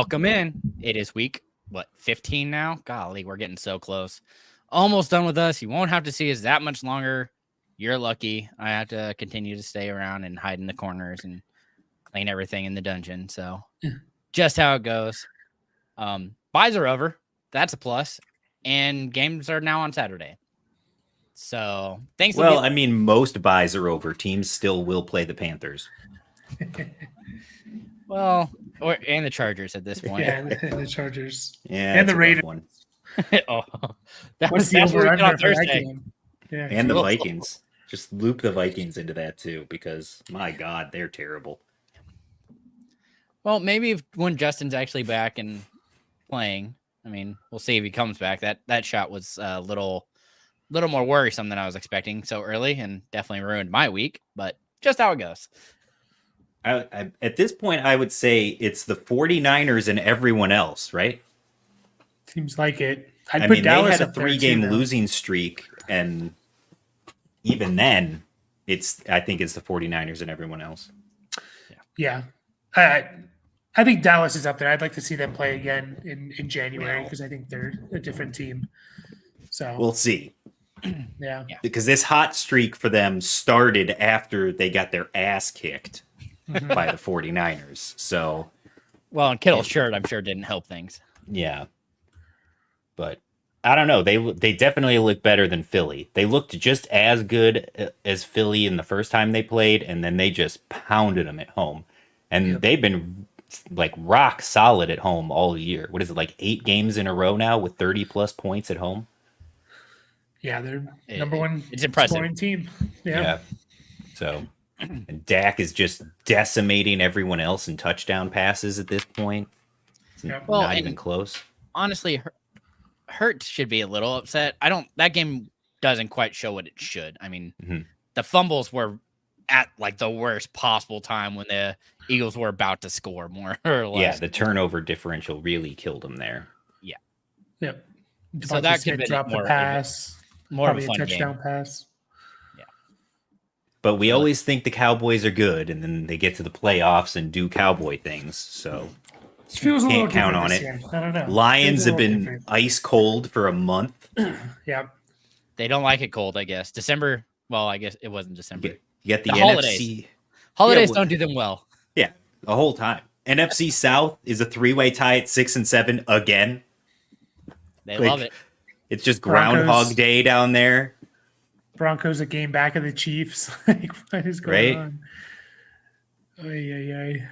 Welcome in. It is week, 15 now? Golly, we're getting so close. Almost done with us. You won't have to see us that much longer. You're lucky. I have to continue to stay around and hide in the corners and clean everything in the dungeon. So just how it goes. Buys are over. That's a plus. And games are now on Saturday. So thanks. Well, I mean, most buys are over. Teams still will play the Panthers. Well, and the Chargers at this point. Yeah, and the Chargers. Yeah, and the Raiders. One. What's the over-under for that game? Yeah, and the Vikings. Just loop the Vikings into that too, because my God, they're terrible. Well, maybe when Justin's actually back and playing, I mean, we'll see if he comes back. That shot was a little more worrisome than I was expecting so early, and definitely ruined my week. But just how it goes. At this point, I would say it's the 49ers and everyone else, right? Seems like it. I mean, Dallas they had a 3-game losing streak, and even then, I think it's the 49ers and everyone else. Yeah. I think Dallas is up there. I'd like to see them play again in January because I think they're a different team. So we'll see. Yeah. Because this hot streak for them started after they got their ass kicked by the 49ers. So, well, and Kittle's shirt, I'm sure, didn't help things. Yeah. But I don't know. They definitely look better than Philly. They looked just as good as Philly in the first time they played, and then they just pounded them at home. And they've been like rock solid at home all year. What is it, like 8 games in a row now with 30+ points at home? Yeah, they're number one. It's impressive scoring team. Yeah. So, and Dak is just decimating everyone else in touchdown passes at this point. It's not even close. Honestly, Hurts should be a little upset. That game doesn't quite show what it should. I mean, the fumbles were at like the worst possible time when the Eagles were about to score, more or less. Yeah, the turnover differential really killed them there. Yeah. Yep. So that could drop the pass. More of a fun touchdown game. Pass. Yeah. But we always think the Cowboys are good, and then they get to the playoffs and do Cowboy things. So it feels a little can't count on it. Year. I don't know. Lions have been ice cold for a month. Yeah. They don't like it cold, I guess. December. Well, I guess it wasn't December. You get the holidays. NFC. Holidays don't do them well. Yeah, the whole time. NFC South is a 3-way tie at 6 and 7 again. They love it. It's just Groundhog Day down there. Broncos a game back of the Chiefs. Like, what is going on?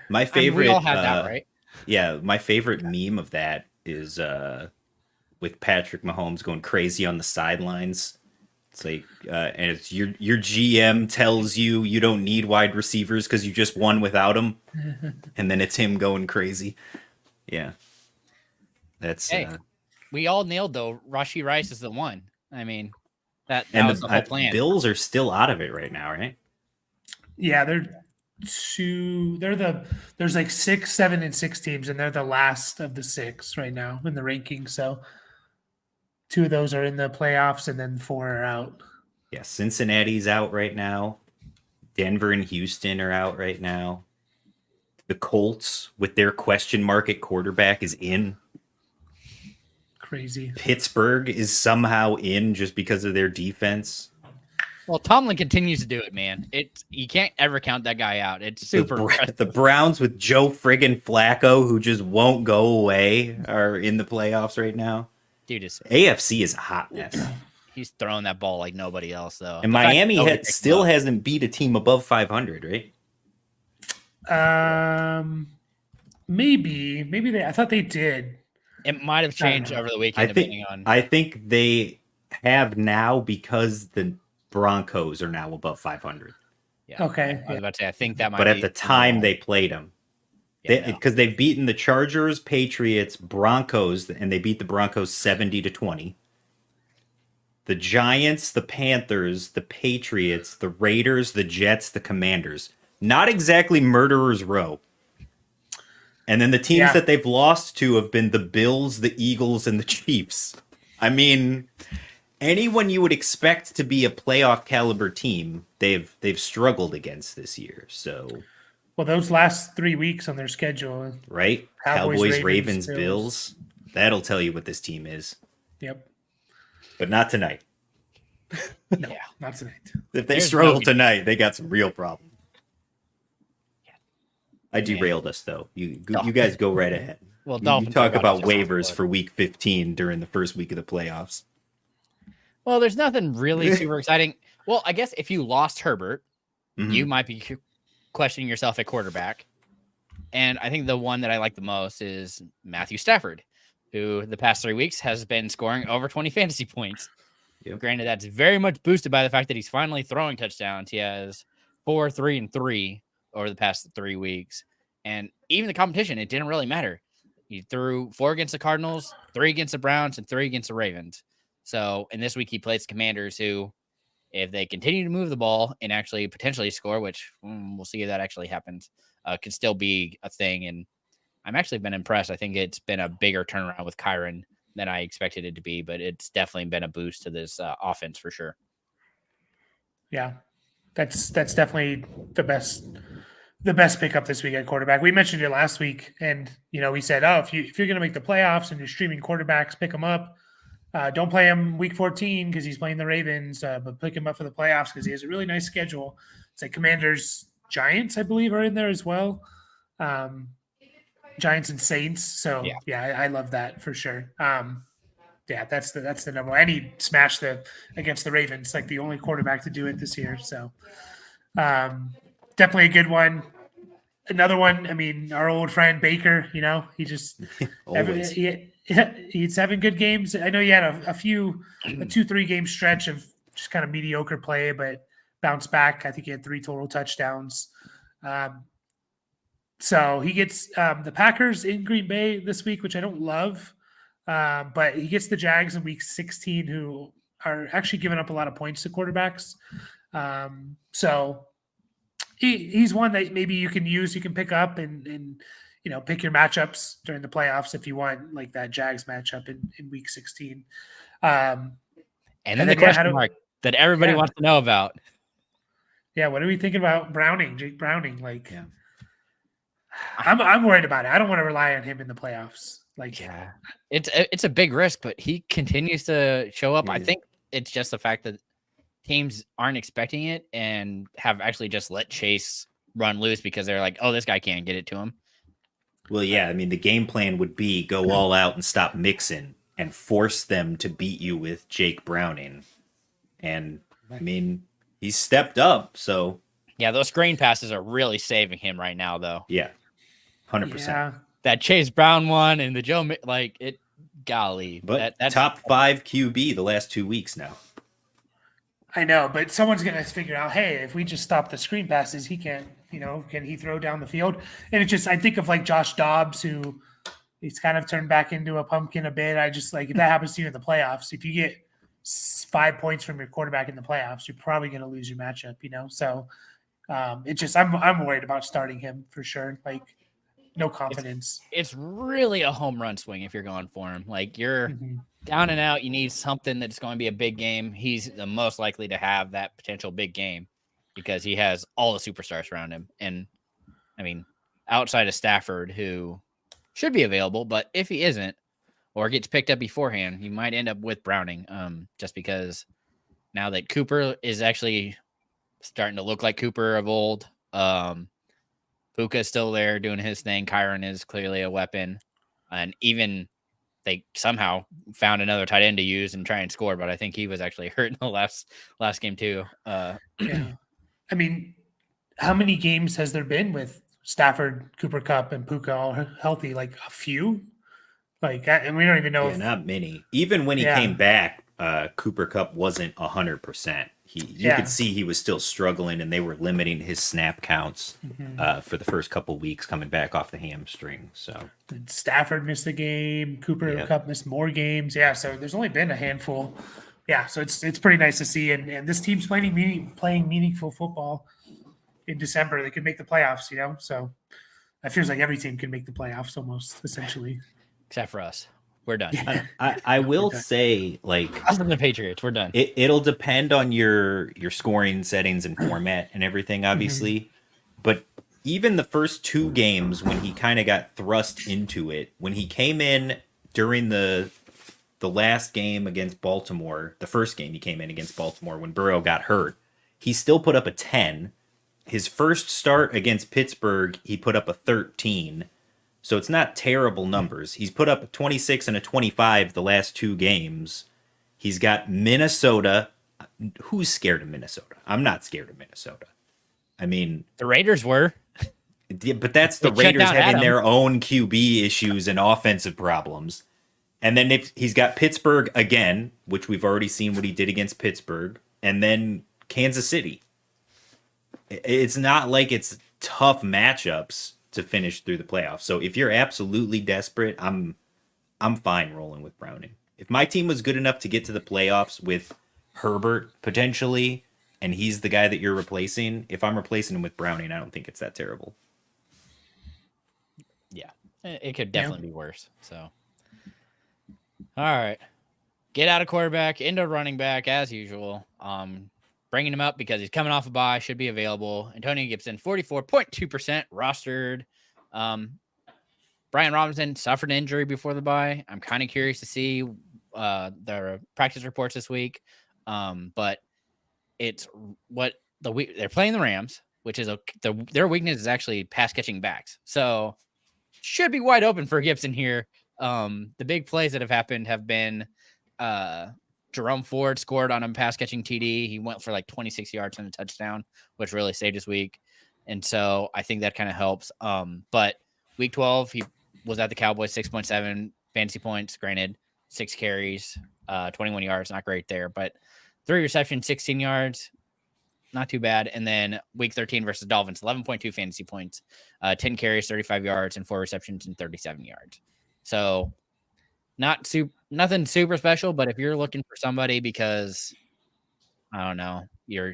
My favorite. We all have that, right? Yeah, my favorite meme of that is with Patrick Mahomes going crazy on the sidelines. It's like, and it's your GM tells you don't need wide receivers because you just won without them, and then it's him going crazy. Yeah, that's. Hey, we all nailed though. Rashee Rice is the one. I mean, that was the whole plan. Bills are still out of it right now, right? Yeah, there's like 6, 7, and 6 teams, and they're the last of the 6 right now in the rankings. So 2 of those are in the playoffs, and then 4 are out. Yeah, Cincinnati's out right now. Denver and Houston are out right now. The Colts, with their question mark at quarterback, is in. Crazy. Pittsburgh is somehow in just because of their defense. Well, Tomlin continues to do it, man. You can't ever count that guy out. It's super impressive. The Browns with Joe friggin' Flacco, who just won't go away, are in the playoffs right now. Dude, AFC is a hot mess. He's throwing that ball like nobody else, though. And Miami still hasn't beat a team above 500, right? Maybe they. I thought they did. It might have changed over the weekend, I think they have now because the Broncos are now above 500. Yeah. Okay. I was about to say, I think that might. But at the time they played them, because they've beaten the Chargers, Patriots, Broncos, and they beat the Broncos 70-20. The Giants, the Panthers, the Patriots, the Raiders, the Jets, the Commanders. Not exactly murderer's row. And then the teams that they've lost to have been the Bills, the Eagles, and the Chiefs. I mean, anyone you would expect to be a playoff caliber team, they've struggled against this year. So Well, those last 3 weeks on their schedule, right? Cowboys, Ravens, Bills. That'll tell you what this team is. Yep. But not tonight. No, not tonight. If they struggle tonight, they got some real problems. I derailed us, though. You guys go right ahead. Well, you talk about waivers for week 15 during the first week of the playoffs. Well, there's nothing really super exciting. Well, I guess if you lost Herbert, you might be questioning yourself at quarterback. And I think the one that I like the most is Matthew Stafford, who the past 3 weeks has been scoring over 20 fantasy points. Yep. Granted, that's very much boosted by the fact that he's finally throwing touchdowns. He has 4, 3, and 3 over the past 3 weeks. And even the competition, it didn't really matter. He threw 4 against the Cardinals, 3 against the Browns, and 3 against the Ravens. So, in this week, he plays Commanders, who, if they continue to move the ball and actually potentially score, which we'll see if that actually happens, could still be a thing. And I'm actually been impressed. I think it's been a bigger turnaround with Kyron than I expected it to be, but it's definitely been a boost to this offense for sure. Yeah, that's definitely the best pickup this week at quarterback. We mentioned it last week, and we said, if you're going to make the playoffs and you're streaming quarterbacks, pick them up. Don't play him week 14 because he's playing the Ravens, but pick him up for the playoffs because he has a really nice schedule. It's like Commanders, Giants, I believe, are in there as well. Giants and Saints. So yeah, I love that for sure. That's the number one. And he smashed against the Ravens, like the only quarterback to do it this year. So definitely a good one. Another one, I mean, our old friend Baker, he just he's having good games. I know he had a 2-3 game stretch of just kind of mediocre play, but bounced back. I think he had 3 total touchdowns. So he gets the Packers in Green Bay this week, which I don't love. But he gets the Jags in week 16, who are actually giving up a lot of points to quarterbacks. So he's one that maybe you can use, you can pick up and pick your matchups during the playoffs if you want, like that Jags matchup in week 16. And then the question mark that everybody wants to know about. Yeah, what are we thinking about Jake Browning? I'm worried about it. I don't want to rely on him in the playoffs. It's a big risk, but he continues to show up. I think it's just the fact that teams aren't expecting it and have actually just let Chase run loose because they're like, oh, this guy can't get it to him. Well, yeah, I mean, the game plan would be go all out and stop Mixon and force them to beat you with Jake Browning. And, I mean, he's stepped up, so. Yeah, those screen passes are really saving him right now, though. Yeah, 100%. Yeah. That Chase Brown one and the Joe, golly. But that's top 5 QB the last 2 weeks now. I know, but someone's going to figure out, hey, if we just stop the screen passes, he can't, can he throw down the field? And I think of like Josh Dobbs, who he's kind of turned back into a pumpkin a bit. I just if that happens to you in the playoffs, if you get 5 points from your quarterback in the playoffs, you're probably going to lose your matchup, So I'm worried about starting him for sure. No confidence. It's really a home run swing if you're going for him. You're down and out. You need something that's going to be a big game. He's the most likely to have that potential big game because he has all the superstars around him. And, I mean, outside of Stafford, who should be available, but if he isn't or gets picked up beforehand, you might end up with Browning just because now that Cooper is actually starting to look like Cooper of old, Puka's still there doing his thing. Kyron is clearly a weapon. And even they somehow found another tight end to use and try and score, but I think he was actually hurt in the last game too. Yeah. I mean, how many games has there been with Stafford, Cooper Kupp, and Puka all healthy? A few? And we don't even know. Yeah, not many. Even when he came back, Cooper Kupp wasn't 100%. You could see he was still struggling, and they were limiting his snap counts for the first couple weeks coming back off the hamstring. So Stafford missed a game. Cooper Kupp missed more games. Yeah, so there's only been a handful. Yeah, so it's pretty nice to see, and this team's playing meaningful football in December. They could make the playoffs, So it feels like every team can make the playoffs almost, essentially, except for us. We're done. I will say, other than the Patriots, we're done. It'll depend on your scoring settings and format and everything, obviously. But even the first 2 games when he kind of got thrust into it, when he came in during the last game against Baltimore, the first game he came in against Baltimore when Burrow got hurt, he still put up a 10. His first start against Pittsburgh, he put up a 13. So it's not terrible numbers. He's put up a 26 and a 25 the last 2 games. He's got Minnesota. Who's scared of Minnesota? I'm not scared of Minnesota. I mean, The Raiders were. yeah, but that's the They shut Raiders down having Adam. their own QB issues and offensive problems. And then if he's got Pittsburgh again, which we've already seen what he did against Pittsburgh, and then Kansas City. It's not like it's tough matchups to finish through the playoffs. So if you're absolutely desperate, I'm fine rolling with Browning. If my team was good enough to get to the playoffs with Herbert potentially, and he's the guy that you're replacing, if I'm replacing him with Browning, I don't think it's that terrible. Yeah, it could definitely be worse. So, all right, get out of quarterback into running back as usual. Bringing him up because he's coming off a bye, should be available. Antonio Gibson, 44.2% rostered. Brian Robinson suffered an injury before the bye. I'm kind of curious to see the practice reports this week. But it's what they're playing the Rams, which is their weakness is actually pass catching backs. So should be wide open for Gibson here. The big plays that have happened have been Jerome Ford scored on a pass catching TD. He went for like 26 yards and a touchdown, which really saved his week. And so I think that kind of helps. But week 12, he was at the Cowboys, 6.7 fantasy points. Granted, 6 carries, 21 yards, not great there, but 3 receptions, 16 yards, not too bad. And then week 13 versus Dolphins, 11.2 fantasy points, 10 carries, 35 yards, and 4 receptions and 37 yards. So nothing super special, but if you're looking for somebody because, I don't know, you're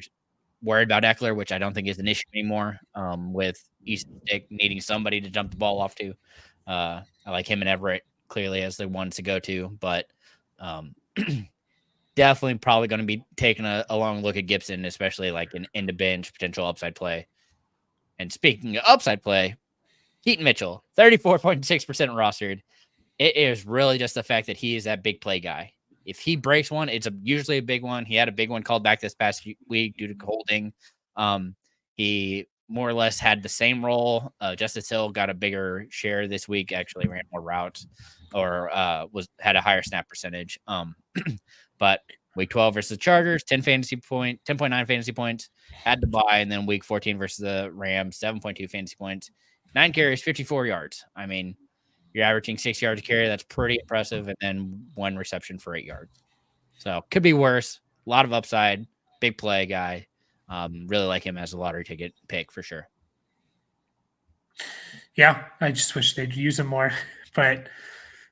worried about Eckler, which I don't think is an issue anymore, with Easton Stick needing somebody to jump the ball off to. I like him and Everett clearly as the ones to go to, but definitely probably going to be taking a long look at Gibson, especially like an end of bench potential upside play. And speaking of upside play, Keaton Mitchell, 34.6% rostered. It is really just the fact that he is that big play guy. If he breaks one, it's usually a big one. He had a big one called back this past week due to holding. He more or less had the same role. Justice Hill got a bigger share this week, actually ran more routes or had a higher snap percentage. But week 12 versus the Chargers, 10.9 fantasy points, had to buy. And then week 14 versus the Rams, 7.2 fantasy points, 9 carries, 54 yards. I mean, you're averaging 6 yards a carry. That's pretty impressive. And then 1 reception for 8 yards. So could be worse. A lot of upside. Big play guy. Really like him as a lottery ticket pick for sure. Yeah, I just wish they'd use him more. But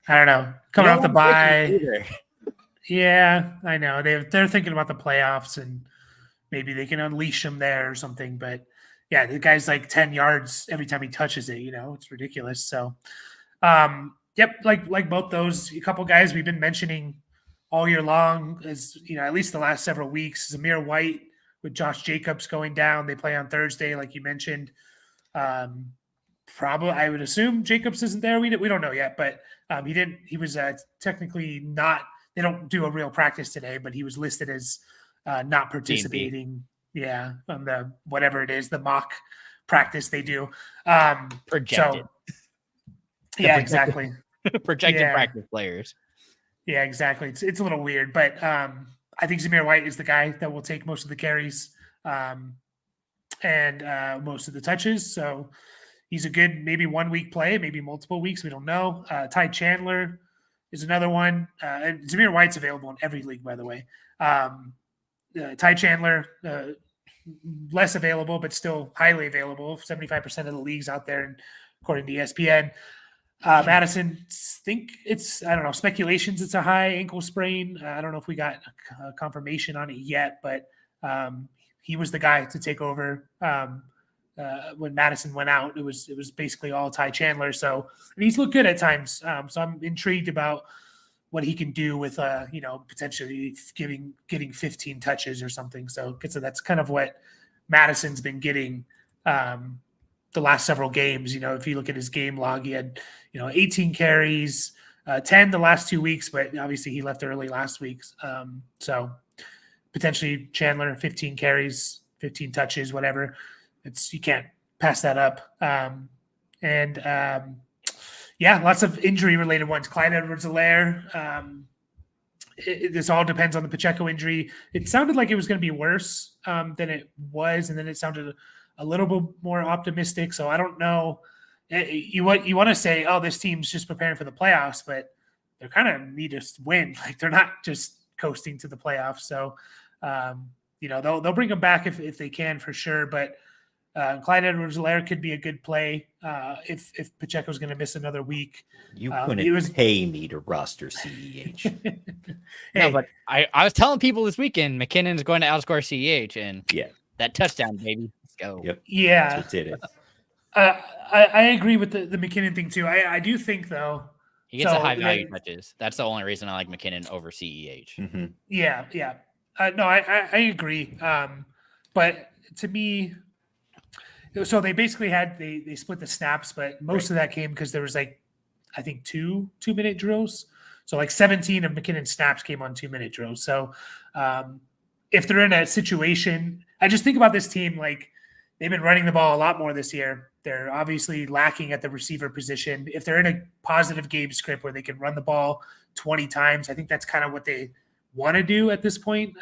I don't know. Coming off the bye. Yeah, I know. They're thinking about the playoffs and maybe they can unleash him there or something. But yeah, the guy's like 10 yards every time he touches it. It's ridiculous. So yep, like both those, a couple guys we've been mentioning all year long, as at least the last several weeks. Zamir White with Josh Jacobs going down. They play on Thursday, like you mentioned. Probably, I would assume Jacobs isn't there. We don't know yet, but he didn't. He was technically not. They don't do a real practice today, but he was listed as not participating. Yeah, on the whatever it is, the mock practice they do. Projected. So, yeah, exactly. Projected practice players. Yeah, exactly. It's a little weird, but I think Zamir White is the guy that will take most of the carries and most of the touches. So he's a good maybe 1 week play, maybe multiple weeks. We don't know. Ty Chandler is another one. And Zamir White's available in every league, by the way. Ty Chandler, less available, but still highly available. 75% of the leagues out there, and according to ESPN. Madison, think it's, I don't know, speculations it's a high ankle sprain. I don't know if we got confirmation on it yet, but he was the guy to take over when Madison went out. It was basically all Ty Chandler. So, and he's looked good at times. So I'm intrigued about what he can do with potentially getting 15 touches or something. So that's kind of what Madison's been getting the last several games. If you look at his game log, he had 18 carries, 10 the last 2 weeks, but obviously he left early last week. So potentially Chandler 15 carries, 15 touches, whatever. You can't pass that up. Lots of injury related ones. Clyde Edwards-Helaire. This all depends on the Pacheco injury. It sounded like it was going to be worse than it was, and then it sounded a little bit more optimistic. So I don't know. You want to say, oh, this team's just preparing for the playoffs, but they kind of need to win. Like, they're not just coasting to the playoffs. So they'll bring them back if they can, for sure. But Clyde Edwards-Helaire could be a good play if Pacheco's going to miss another week. You couldn't pay me to roster CEH. No, but I was telling people this weekend McKinnon is going to outscore CEH, and that touchdown, baby. Let's go. Yep. Yeah. That's what did it. I agree with the McKinnon thing too. I do think, though, he gets a high value touches. That's the only reason I like McKinnon over CEH. Mm-hmm. Yeah. No, I agree. But to me, so they basically they split the snaps, but most of that came because there was I think 2-minute drills. So 17 of McKinnon's snaps came on 2-minute drills. So if they're in a situation, I just think about this team, they've been running the ball a lot more this year. They're obviously lacking at the receiver position. If they're in a positive game script where they can run the ball 20 times, I think that's kind of what they want to do at this point.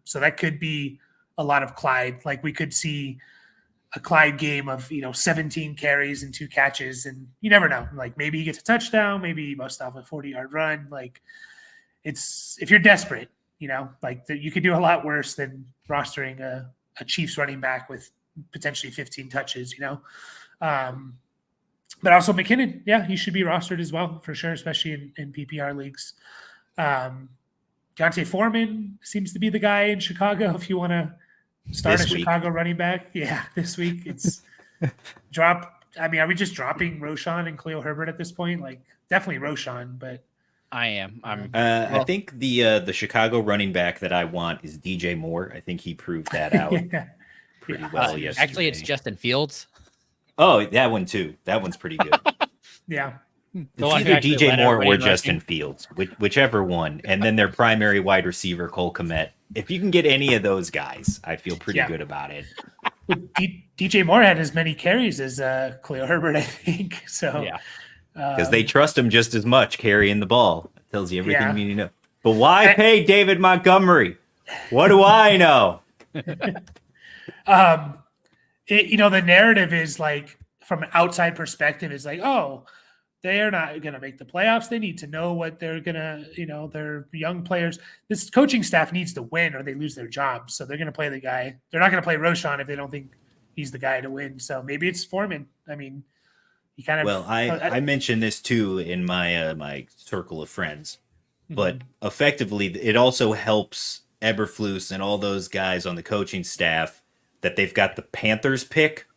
So that could be a lot of Clyde. We could see a Clyde game of 17 carries and 2 catches, and you never know. Maybe he gets a touchdown, maybe he busts off a 40-yard run. It's if you're desperate, you could do a lot worse than rostering a Chiefs running back with potentially 15 touches. But also McKinnon, he should be rostered as well, for sure, especially in PPR leagues. Deontay Foreman seems to be the guy in Chicago if you want to start a Chicago running back. Yeah, this week it's drop. I mean, are we just dropping Roschon and Khalil Herbert at this point? Definitely Roschon, but I am. I think the Chicago running back that I want is DJ Moore. I think he proved that out pretty well yesterday. Actually, it's Justin Fields. Oh, that one too. That one's pretty good. Yeah. It's either DJ Moore or Justin Fields, whichever one, and then their primary wide receiver, Cole Kmet. If you can get any of those guys, I feel pretty good about it. DJ Moore had as many carries as Khalil Herbert, I think. So, because they trust him just as much carrying the ball. It tells you everything you need to know. But why pay David Montgomery? What do I know? The narrative is from an outside perspective is oh, they are not going to make the playoffs. They need to know what they're going to, they're young players. This coaching staff needs to win or they lose their jobs. So they're going to play the guy. They're not going to play Roschon if they don't think he's the guy to win. So maybe it's Foreman. I mean, he kind of. Well, I mentioned this too in my my circle of friends, but effectively it also helps Eberflus and all those guys on the coaching staff that they've got the Panthers pick.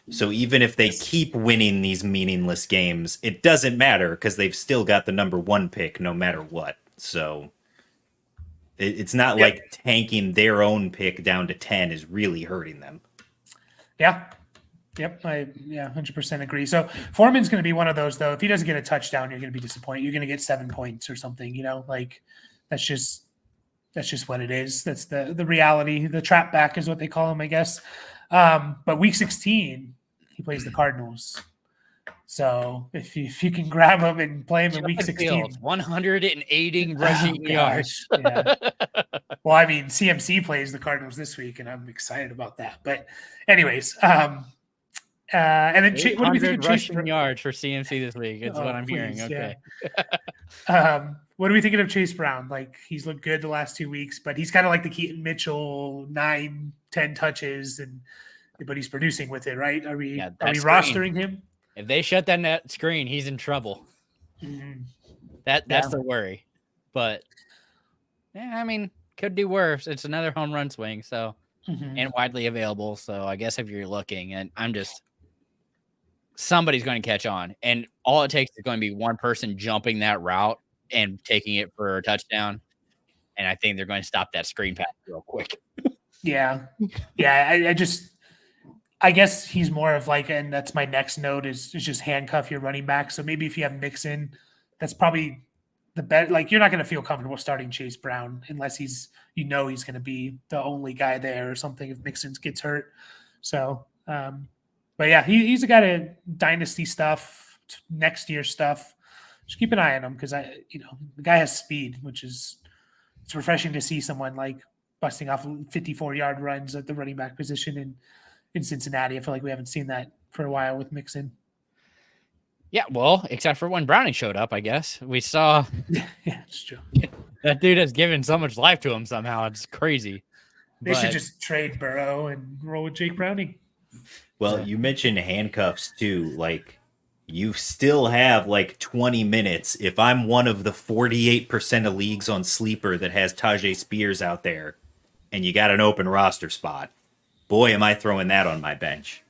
So even if they keep winning these meaningless games, it doesn't matter because they've still got the number 1 pick no matter what. So it's not like tanking their own pick down to 10 is really hurting them. Yeah. Yep. 100% agree. So Foreman's going to be one of those, though. If he doesn't get a touchdown, you're going to be disappointed. You're going to get 7 points or something, that's just what it is. That's the reality. The trap back is what they call him, I guess. But week 16, he plays the Cardinals. So if you can grab him and play him in week 16, 180 rushing yards. Yeah. Well, I mean, CMC plays the Cardinals this week, and I'm excited about that. But anyways, and then what do we think of rushing yards for CMC this week? That's what I'm hearing. Okay. What are we thinking of Chase Brown? He's looked good the last 2 weeks, but he's kind of like the Keaton Mitchell 9-10 touches, but he's producing with it, right? Are we rostering him? If they shut that net screen, he's in trouble. Mm-hmm. That's the worry. But I mean, could do worse. It's another home run swing, so and widely available. So I guess if you're looking, and somebody's going to catch on, and all it takes is going to be one person jumping that route and taking it for a touchdown. And I think they're going to stop that screen pass real quick. Yeah. I guess he's more of like, and that's my next note is just handcuff your running back. So maybe if you have Mixon, that's probably the bet. Like you're not going to feel comfortable starting Chase Brown unless he's going to be the only guy there or something if Mixon gets hurt. So, but yeah, he's a guy to dynasty stuff, next year stuff. Just keep an eye on him because the guy has speed, which is it's refreshing to see someone like busting off 54-yard runs at the running back position in Cincinnati. I feel like we haven't seen that for a while with Mixon. Yeah, well, except for when Browning showed up, I guess. We saw Yeah, it's true. that dude has given so much life to him somehow. It's crazy. They should just trade Burrow and roll with Jake Browning. Well, you mentioned handcuffs too. Like, you still have like 20 minutes. If I'm one of the 48% of leagues on Sleeper that has Tajay Spears out there and you got an open roster spot, boy, am I throwing that on my bench.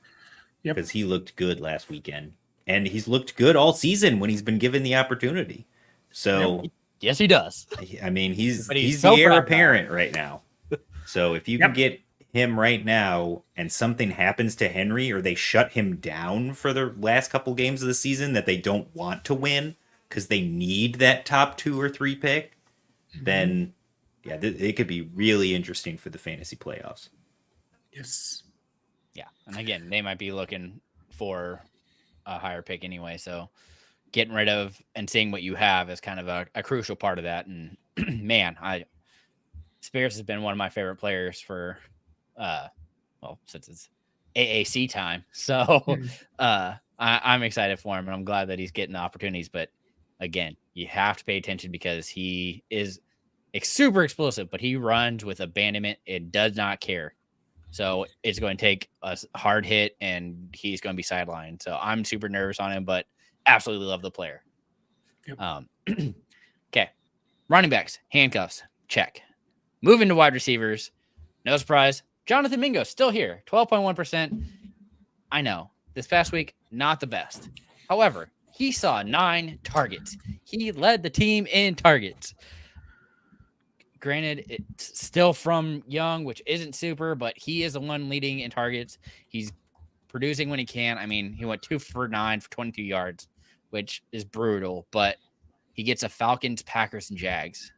Because he looked good last weekend. And he's looked good all season when he's been given the opportunity. So, yes, he does. I mean, he's so the heir apparent right now. So if you can get him right now and something happens to Henry or they shut him down for the last couple games of the season that they don't want to win because they need that top 2 or 3 pick, then it could be really interesting for the fantasy playoffs. Yes. Yeah. And again, they might be looking for a higher pick anyway. So getting rid of and seeing what you have is kind of a crucial part of that. And man, Spears has been one of my favorite players for, since it's AAC time. So I'm excited for him and I'm glad that he's getting the opportunities. But again, you have to pay attention because he is super explosive, but he runs with abandonment. It does not care. So it's going to take a hard hit and he's going to be sidelined. So I'm super nervous on him, but absolutely love the player. Yep. Okay. Running backs, handcuffs, check. Moving to wide receivers. No surprise. Jonathan Mingo still here. 12.1%. I know. This past week, not the best. However, he saw 9 targets. He led the team in targets. Granted, it's still from Young, which isn't super, but he is the one leading in targets. He's producing when he can. I mean, he went 2 for 9 for 22 yards, which is brutal, but he gets a Falcons, Packers, and Jags.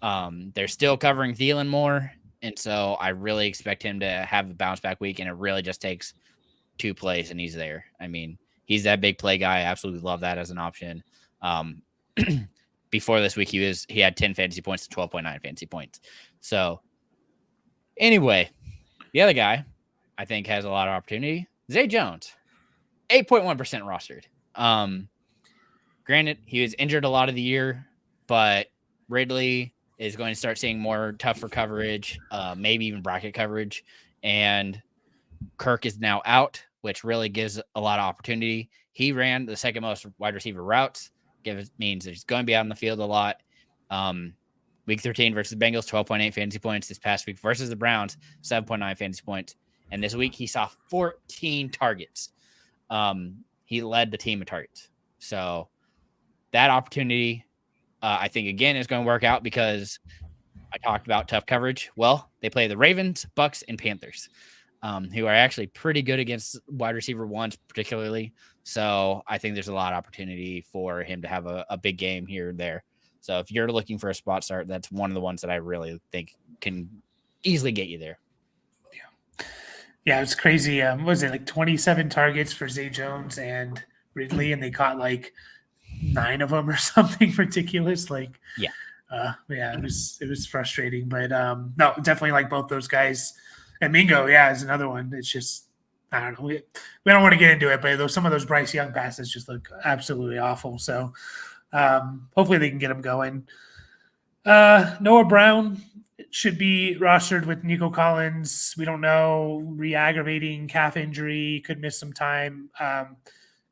They're still covering Thielen more, and so I really expect him to have a bounce back week, and it really just takes 2 plays, and he's there. I mean, he's that big play guy. I absolutely love that as an option. Before this week, he had 10 fantasy points to 12.9 fantasy points. So anyway, the other guy I think has a lot of opportunity. Zay Jones, 8.1% rostered. Granted, he was injured a lot of the year, but Ridley is going to start seeing more tougher coverage, maybe even bracket coverage. And Kirk is now out, which really gives a lot of opportunity. He ran the second most wide receiver routes. Means that he's going to be out on the field a lot. Week 13 versus the Bengals, 12.8 fantasy points. This past week versus the Browns, 7.9 fantasy points. And this week he saw 14 targets. He led the team in targets. So that opportunity, I think, again, is going to work out because I talked about tough coverage. Well, they play the Ravens, Bucks, and Panthers, who are actually pretty good against wide receiver ones, particularly. So I think there's a lot of opportunity for him to have a big game here and there. So if you're looking for a spot start, that's one of the ones that I really think can easily get you there. Yeah, it's crazy. Was it like 27 targets for Zay Jones and Ridley, and they caught like 9 of them or something ridiculous? Like, it was frustrating. But no, definitely like both those guys. And Mingo, is another one. It's just, I don't know. We don't want to get into it, but some of those Bryce Young passes just look absolutely awful. So hopefully they can get them going. Noah Brown should be rostered with Nico Collins. We don't know. Re-aggravating calf injury, could miss some time.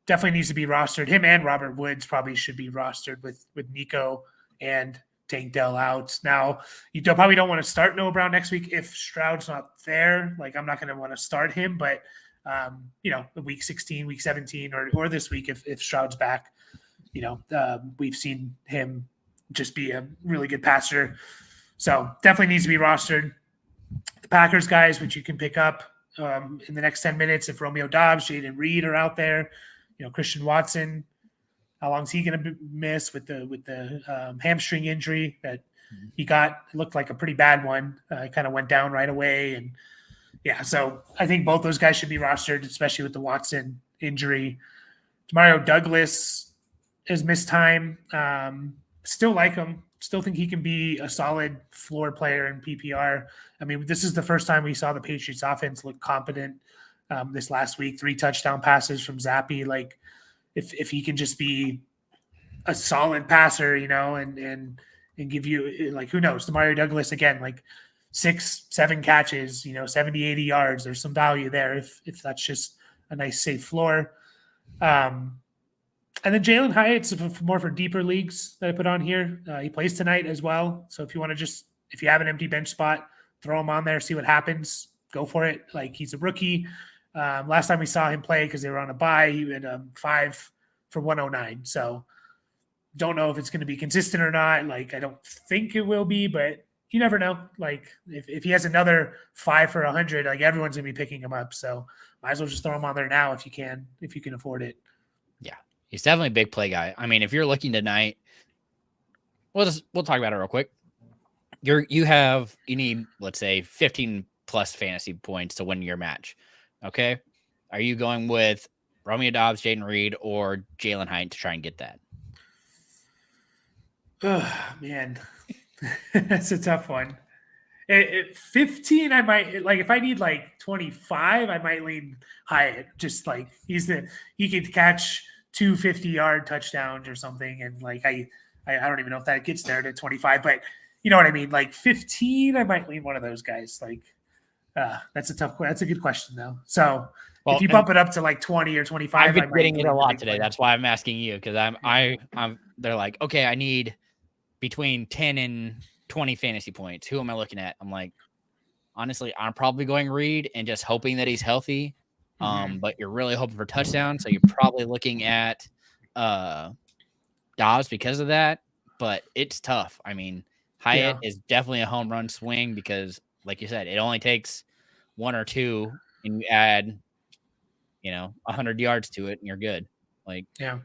Definitely needs to be rostered. Him and Robert Woods probably should be rostered with Nico and Tank Dell out. Now, you probably don't want to start Noah Brown next week if Stroud's not there. Like, I'm not going to want to start him, but week 16, week 17, or this week if Stroud's back, we've seen him just be a really good passer. So definitely needs to be rostered. The Packers guys, which you can pick up, in the next 10 minutes if Romeo Dobbs, Jaden Reed are out there. Christian Watson, how long is he going to miss with the hamstring injury that he got? It looked like a pretty bad one. It kind of went down right away. And yeah, so I think both those guys should be rostered, especially with the Watson injury. Mario Douglas has missed time. Still like him. Still think he can be a solid floor player in PPR. I mean, this is the first time we saw the Patriots offense look competent this last week. 3 touchdown passes from Zappy. Like, if he can just be a solid passer, and give you, like, who knows? The Mario Douglas, again, like 6-7 catches, 70, 80 yards. There's some value there if that's just a nice safe floor. And then Jalen Hyatt's more for deeper leagues that I put on here. He plays tonight as well. So if you want to if you have an empty bench spot, throw him on there, see what happens. Go for it. Like, he's a rookie. Last time we saw him play, because they were on a bye, he had 5 for 109. So don't know if it's going to be consistent or not. Like, I don't think it will be, but you never know. Like, if he has another 5 for 100, like, everyone's going to be picking him up. So might as well just throw him on there now if you can afford it. Yeah. He's definitely a big play guy. I mean, if you're looking tonight, we'll talk about it real quick. You need, let's say, 15 plus fantasy points to win your match. Okay. Are you going with Romeo Dobbs, Jaden Reed, or Jalen Hyatt to try and get that? Oh, man. That's a tough one. At 15, I might, like, if I need like 25, I might lean Hyatt. Just like, he could catch 2 50-yard touchdowns or something. And like, I don't even know if that gets there to 25, but you know what I mean? Like 15, I might lean one of those guys. Like, that's a good question though. So if you bump it up to like 20 or 25, I've been getting it a lot today. That's why I'm asking you. Cause they're like, okay, I need between 10 and 20 fantasy points. Who am I looking at? I'm like, honestly, I'm probably going Reed and just hoping that he's healthy. But you're really hoping for touchdowns, so you're probably looking at Dobbs because of that. But it's tough. I mean, Hyatt is definitely a home run swing because, like you said, it only takes 1 or 2, and you add, 100 yards to it, and you're good. Like, yeah.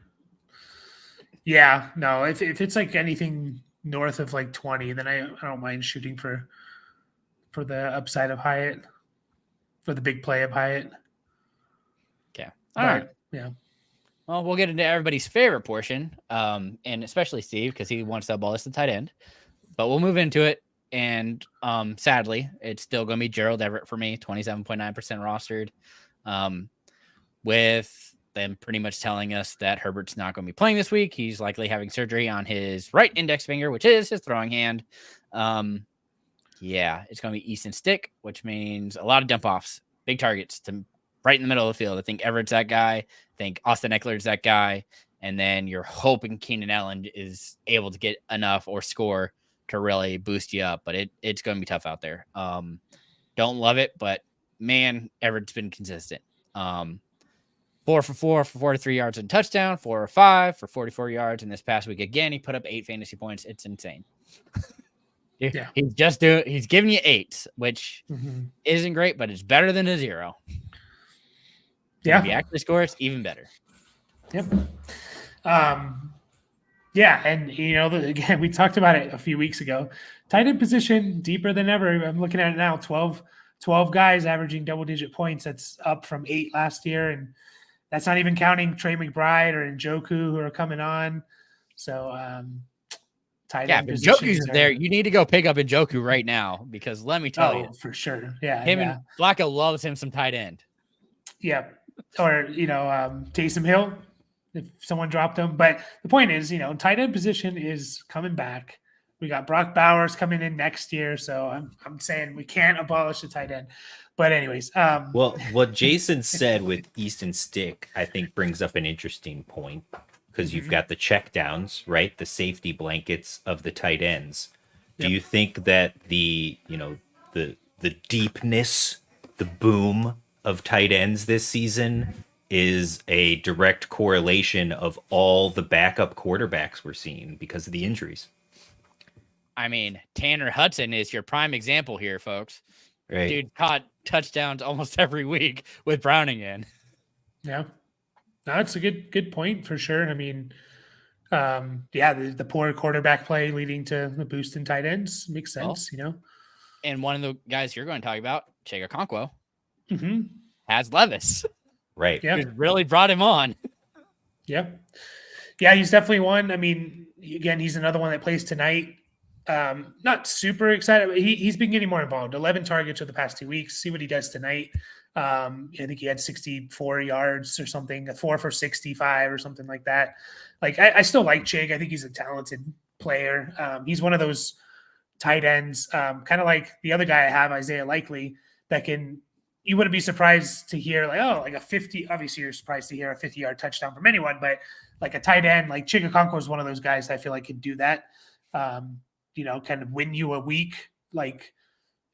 No, if it's like anything north of like 20, then I don't mind shooting for the upside of Hyatt, for the big play of Hyatt. All right. Yeah. Well, we'll get into everybody's favorite portion, and especially Steve, because he wants to ball us the tight end. But we'll move into it. And sadly, it's still going to be Gerald Everett for me, 27.9% rostered. With them pretty much telling us that Herbert's not going to be playing this week. He's likely having surgery on his right index finger, which is his throwing hand. It's going to be Easton Stick, which means a lot of dump offs, big targets to right in the middle of the field. I think Everett's that guy. I think Austin Eckler's that guy. And then you're hoping Keenan Allen is able to get enough or score to really boost you up. But it's going to be tough out there. Don't love it, but man, Everett's been consistent. 4 for 4 for 43 yards and touchdown, 4 or 5 for 44 yards. And this past week, again, he put up 8 fantasy points. It's insane. Yeah. He's giving you 8, which isn't great, but it's better than a 0. Yeah. If you actually score, it's even better. Yep. And again, we talked about it a few weeks ago. Tight end position deeper than ever. I'm looking at it now. 12 guys averaging double-digit points. That's up from 8 last year, and that's not even counting Trey McBride or Njoku who are coming on. So tight end position. Njoku's there. You need to go pick up Njoku right now because let me tell you, for sure. Yeah, and Flacco loves him some tight end. Yeah. Or, Taysom Hill, if someone dropped him. But the point is, tight end position is coming back. We got Brock Bowers coming in next year. So I'm saying we can't abolish the tight end. But anyways. Well, what Jason said with Easton Stick, I think brings up an interesting point because you've got the checkdowns, right? The safety blankets of the tight ends. Do you think that the deepness, the boom of tight ends this season is a direct correlation of all the backup quarterbacks we're seeing because of the injuries? I mean, Tanner Hudson is your prime example here, folks. Right. Dude caught touchdowns almost every week with Browning in. Yeah. No, it's a good point for sure. I mean, the poor quarterback play leading to the boost in tight ends makes sense, And one of the guys you're going to talk about, Chega Okonkwo, Mm-hmm. has Levis. Right. Yeah. Who's really brought him on. Yeah. Yeah, he's definitely one. I mean, again, he's another one that plays tonight. Not super excited, but he's been getting more involved. 11 targets over the past 2 weeks. See what he does tonight. I think he had 64 yards or something, 4 for 65 or something like that. Like, I still like Chig. I think he's a talented player. He's one of those tight ends, kind of like the other guy I have, Isaiah Likely, that you wouldn't be surprised to hear like a 50. Obviously, you're surprised to hear a 50-yard touchdown from anyone, but like a tight end, like Chig Okonkwo is one of those guys I feel like can do that. Kind of win you a week, like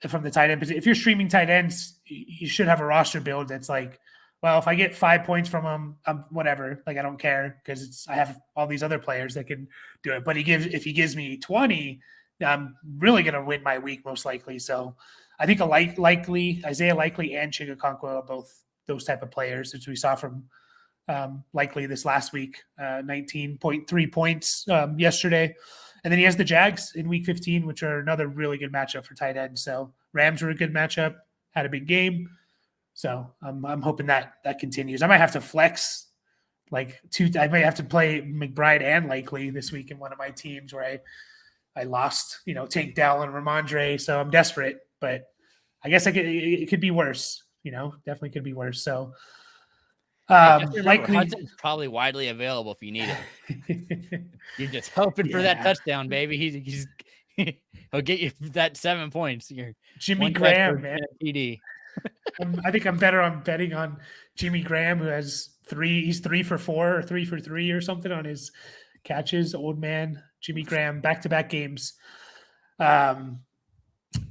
from the tight end position. If you're streaming tight ends, you should have a roster build that's like, well, if I get 5 points from him, I'm whatever. Like, I don't care because I have all these other players that can do it. But if he gives me 20, I'm really going to win my week most likely. So I think Isaiah Likely and Chig Okonkwo are both those type of players, as we saw from Likely this last week, 19.3 points yesterday. And then he has the Jags in week 15, which are another really good matchup for tight end. So Rams were a good matchup, had a big game. So I'm hoping that continues. I might have to flex I might have to play McBride and Likely this week in one of my teams where I lost, Tank Dell and Ramondre. So I'm desperate, but I guess it could be worse, definitely could be worse. So Likely Hudson's probably widely available if you need it. You're just hoping for that touchdown, baby. He'll get you that 7 points. Jimmy Graham, man. TD. I think I'm better on betting on Jimmy Graham, who has 3. He's 3 for 4 or 3 for 3 or something on his catches. Old man Jimmy Graham, back-to-back games. And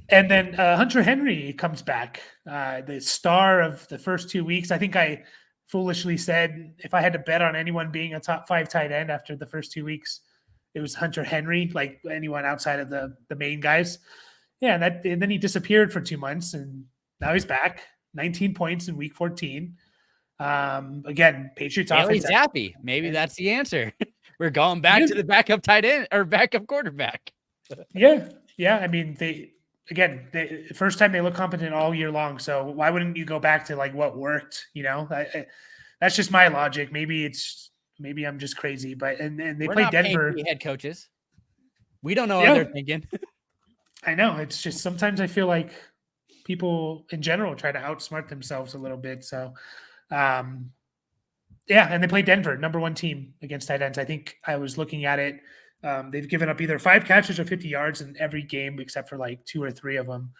then Hunter Henry comes back, the star of the first 2 weeks. I think I foolishly said if I had to bet on anyone being a top 5 tight end after the first 2 weeks, it was Hunter Henry, like anyone outside of the main guys. Yeah, and then he disappeared for 2 months, and now he's back. 19 points in week 14. Again, Patriots offense. Zappy. Maybe that's the answer. We're going back to the backup tight end or backup quarterback. Yeah. I mean, the first time they look competent all year long. So why wouldn't you go back to like what worked? That's just my logic. Maybe I'm just crazy, but and they play Denver. Head coaches. We don't know what they're thinking. I know. It's just sometimes I feel like people in general try to outsmart themselves a little bit. So, and they play Denver, number 1 team against tight ends. I think I was looking at it. They've given up either 5 catches or 50 yards in every game except for like 2 or 3 of them.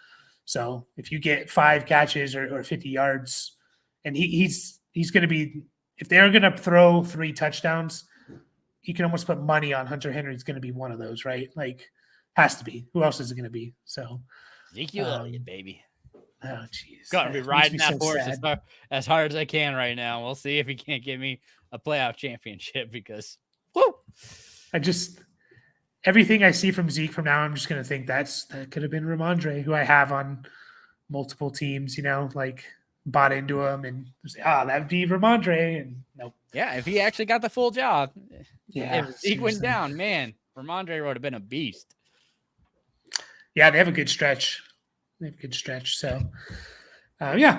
So if you get 5 catches or 50 yards, and he's going to be, if they're going to throw 3 touchdowns, you can almost put money on Hunter Henry's going to be one of those, right? Like, has to be. Who else is it going to be? So Ezekiel Elliott, baby. Oh, jeez. Got to be riding that horse as hard as I can right now. We'll see if he can't give me a playoff championship because, whoo! Everything I see from Zeke from now, I'm just going to think that could have been Ramondre, who I have on multiple teams, like bought into him and say, that'd be Ramondre. And nope. Yeah, if he actually got the full job. Yeah. If Zeke went down, man, Ramondre would have been a beast. Yeah, they have a good stretch. So,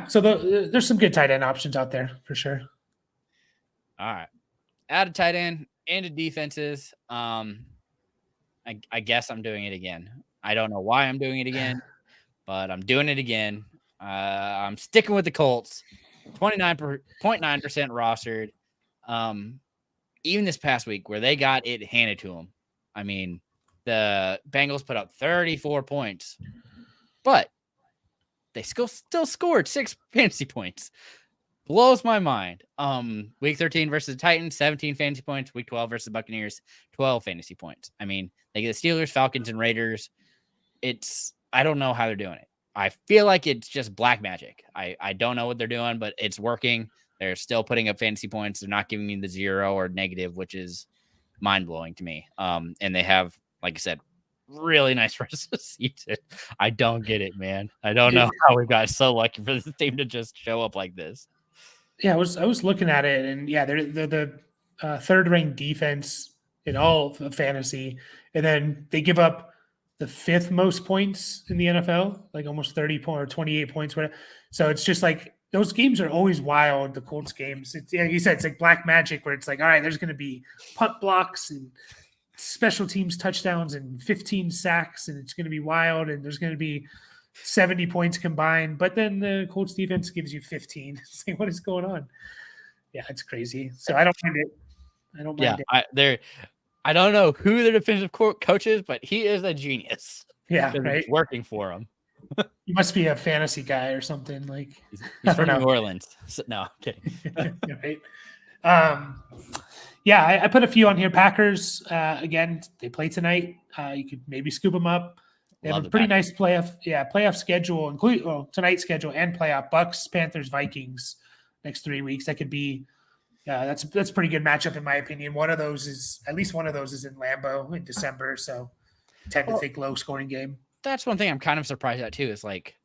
so there's some good tight end options out there for sure. All right. Add a tight end into defenses. I guess I'm doing it again. I don't know why I'm doing it again, but I'm doing it again. I'm sticking with the Colts. 29.9% rostered. Even this past week where they got it handed to them. I mean, the Bengals put up 34 points, but they still scored 6 fantasy points. Blows my mind. Week 13 versus the Titans, 17 fantasy points. Week 12 versus the Buccaneers, 12 fantasy points. I mean, they get the Steelers, Falcons, and Raiders. I don't know how they're doing it. I feel like it's just black magic. I don't know what they're doing, but it's working. They're still putting up fantasy points. They're not giving me the 0 or negative, which is mind-blowing to me. And they have, like I said, really nice for us to see it. I don't get it, man. I don't know how we got so lucky for this team to just show up like this. Yeah, I was looking at it, and yeah, they're the third ranked defense in all of fantasy, and then they give up the fifth most points in the NFL, like almost 30 points or 28 points. Whatever. So it's just like those games are always wild. The Colts games, it's, like you said, it's like black magic, where it's like, all right, there's going to be punt blocks and special teams touchdowns and 15 sacks, and it's going to be wild, and there's going to be 70 points combined, but then the Colts defense gives you 15. It's like, what is going on? Yeah, it's crazy. So I don't mind it. I don't mind it. I don't know who the defensive coach is, but he is a genius. Yeah, right. It's working for him. He must be a fantasy guy or something. Like he's from New Orleans. So, no, I'm kidding. Right. Yeah, I put a few on here. Packers, they play tonight. You could maybe scoop them up. They have a pretty nice playoff schedule, including tonight's schedule and playoff. Bucks, Panthers, Vikings next 3 weeks. That could be that's a pretty good matchup in my opinion. At least one of those is in Lambeau in December, so I tend to think low scoring game. That's one thing I'm kind of surprised at too. Is like,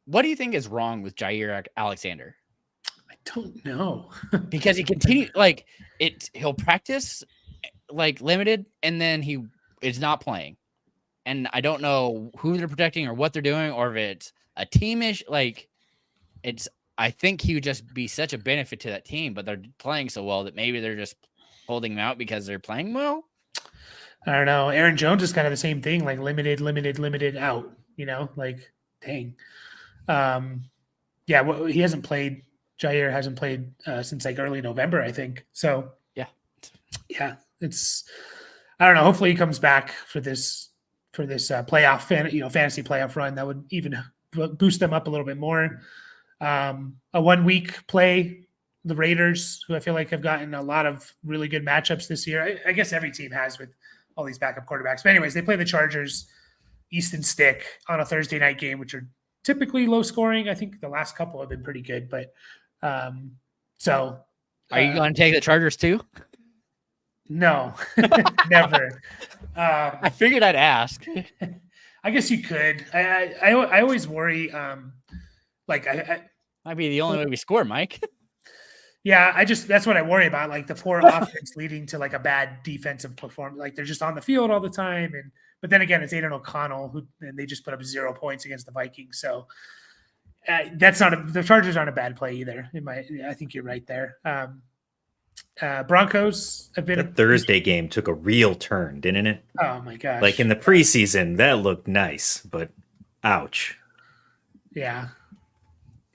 what do you think is wrong with Jair Alexander? I don't know. Because he continued he'll practice like limited, and then he is not playing. And I don't know who they're protecting or what they're doing, or if it's a teamish. I think he would just be such a benefit to that team, but they're playing so well that maybe they're just holding him out because they're playing well. I don't know. Aaron Jones is kind of the same thing, like limited out, like dang. He hasn't played. Jair hasn't played since like early November, I think. So yeah, it's, I don't know. Hopefully he comes back for this playoff fantasy playoff run. That would even boost them up a little bit more. A 1 week play, the Raiders, who I feel like have gotten a lot of really good matchups this year. I guess every team has with all these backup quarterbacks. But anyways, they play the Chargers, Easton Stick on a Thursday night game, which are typically low scoring. I think the last couple have been pretty good, but are you going to take the Chargers too? No, never. I figured I'd ask. I guess you could. I always worry. Might be the only way we score, Mike. Yeah, that's what I worry about. Like the poor offense leading to like a bad defensive performance. Like they're just on the field all the time, but then again, it's Aiden O'Connell and they just put up 0 points against the Vikings. So the Chargers aren't a bad play either. I think you're right there. Broncos have been the Thursday game took a real turn, didn't it? Oh my gosh! Like in the preseason, that looked nice, but ouch. Yeah.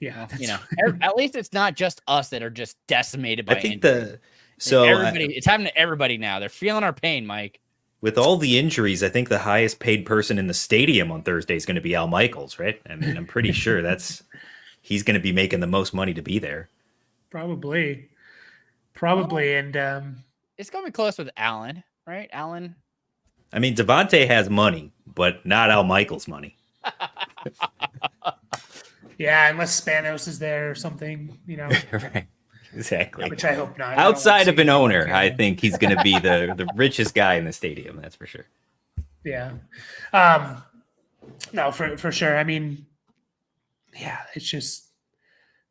At least it's not just us that are just decimated by. I think injury. It's happening to everybody now. They're feeling our pain, Mike. With all the injuries, I think the highest paid person in the stadium on Thursday is going to be Al Michaels, right? I mean, I'm pretty sure he's going to be making the most money to be there. Probably, and it's going to be close with Allen, right? Allen. I mean, Devontae has money, but not Al Michaels' money. Yeah, unless Spanos is there or something, Right. Exactly. Which I hope not. Outside of an owner, I think he's going to be the richest guy in the stadium. That's for sure. Yeah. No, for sure. I mean, yeah, it's just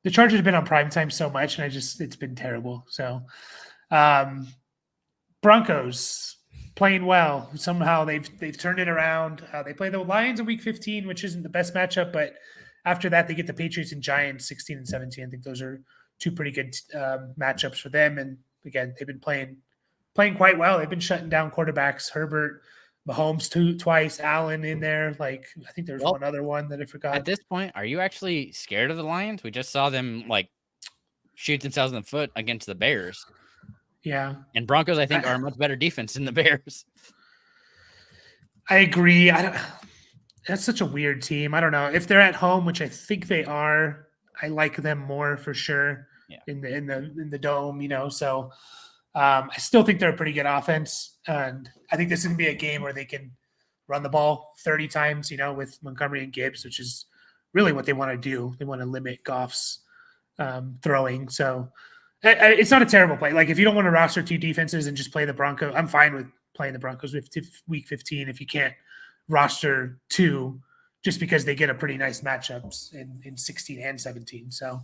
the Chargers have been on primetime so much, and it's been terrible. So, Broncos playing well. Somehow they've turned it around. They play the Lions in Week 15, which isn't the best matchup, but after that they get the Patriots and Giants 16 and 17. I think those are two pretty good matchups for them. And again, they've been playing quite well. They've been shutting down quarterbacks. Herbert, Mahomes twice, Allen in there. Like I think there's one other one that I forgot. At this point, are you actually scared of the Lions? We just saw them shoot themselves in the foot against the Bears. Yeah. And Broncos, I think, are a much better defense than the Bears. I agree. That's such a weird team. I don't know. If they're at home, which I think they are, I like them more for sure. Yeah. In the dome, So I still think they're a pretty good offense. And I think this is gonna be a game where they can run the ball 30 times, with Montgomery and Gibbs, which is really what they want to do. They want to limit Goff's throwing. So it's not a terrible play. Like if you don't want to roster two defenses and just play the Broncos, I'm fine with playing the Broncos with week 15 if you can't roster 2 just because they get a pretty nice matchups in 16 and 17. So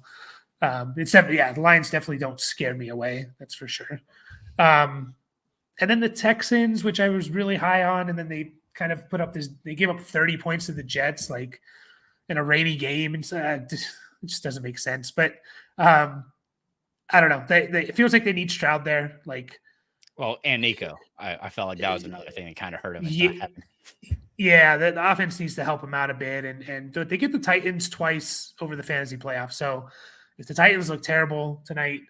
the Lions definitely don't scare me away. That's for sure. And then the Texans, which I was really high on, and then they kind of they gave up 30 points to the Jets, like in a rainy game. And so it just doesn't make sense. But I don't know. It feels like they need Stroud there. Well, and Nico. I felt like that was another thing that kind of hurt him. Yeah, the offense needs to help him out a bit. And they get the Titans twice over the fantasy playoffs. So if the Titans look terrible tonight,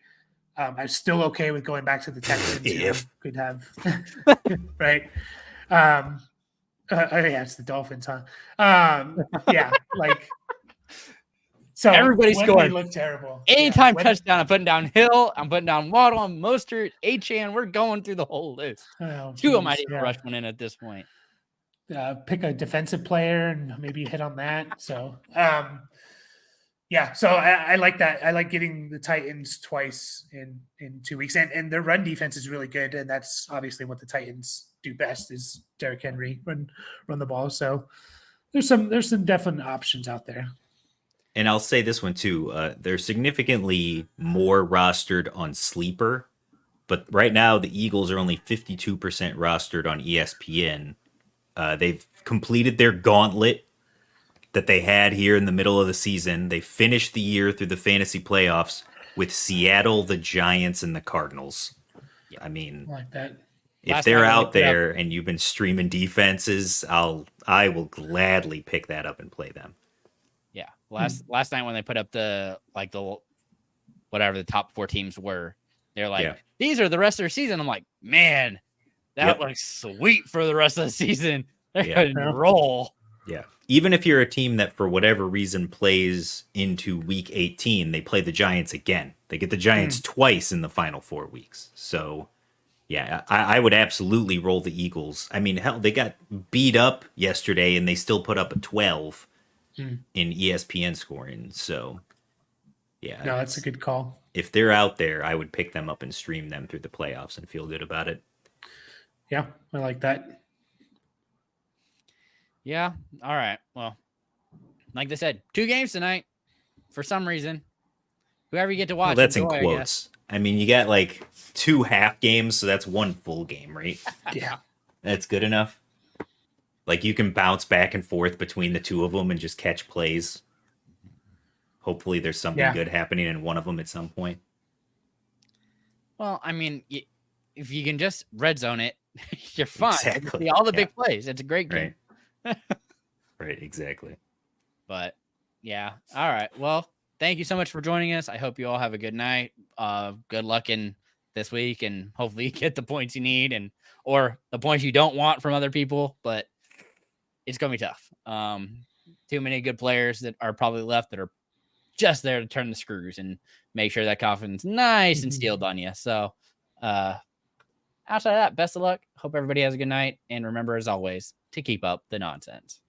I'm still okay with going back to the Texans. If could have right. It's the Dolphins, huh? So everybody's scoring. They look terrible. Anytime touchdown, I'm putting down Hill, I'm putting down Waddle, I'm Mostert, Achane. We're going through the whole list. Two of them might even rush one in at this point. Pick a defensive player and maybe hit on that. So, so I like that. I like getting the Titans twice in 2 weeks, and their run defense is really good, and that's obviously what the Titans do best is Derrick Henry run the ball. So there's some definite options out there. And I'll say this one too. They're significantly more rostered on Sleeper, but right now the Eagles are only 52% rostered on ESPN. They've completed their gauntlet that they had here in the middle of the season. They finished the year through the fantasy playoffs with Seattle, the Giants, and the Cardinals. I mean, I like that. If they're out there and you've been streaming defenses, I will gladly pick that up and play them. Yeah. Last night when they put up the whatever the top 4 teams were, they're like, these are the rest of their season. I'm like, man, that looks sweet for the rest of the season. They're going to roll. Yeah. Even if you're a team that for whatever reason plays into week 18, they play the Giants again. They get the Giants twice in the final 4 weeks. So yeah, I would absolutely roll the Eagles. I mean, hell, they got beat up yesterday and they still put up a 12 in ESPN scoring. So yeah. No, that's a good call. If they're out there, I would pick them up and stream them through the playoffs and feel good about it. Yeah, I like that. Yeah. All right. Well, like they said, 2 games tonight for some reason. Whoever you get to watch. Well, that's in quotes. I mean, you got like 2 half games, so that's 1 full game, right? Yeah. That's good enough. Like you can bounce back and forth between the 2 of them and just catch plays. Hopefully there's something good happening in one of them at some point. Well, I mean, if you can just red zone it, you're fine. Exactly. See all the big plays. It's a great game. Right, exactly. But yeah. All right. Well, thank you so much for joining us. I hope you all have a good night. Good luck in this week, and hopefully you get the points you need or the points you don't want from other people, but it's going to be tough. Too many good players that are probably left that are just there to turn the screws and make sure that confidence nice and sealed on you. So outside of that, best of luck. Hope everybody has a good night. And remember, as always, to keep up the nonsense.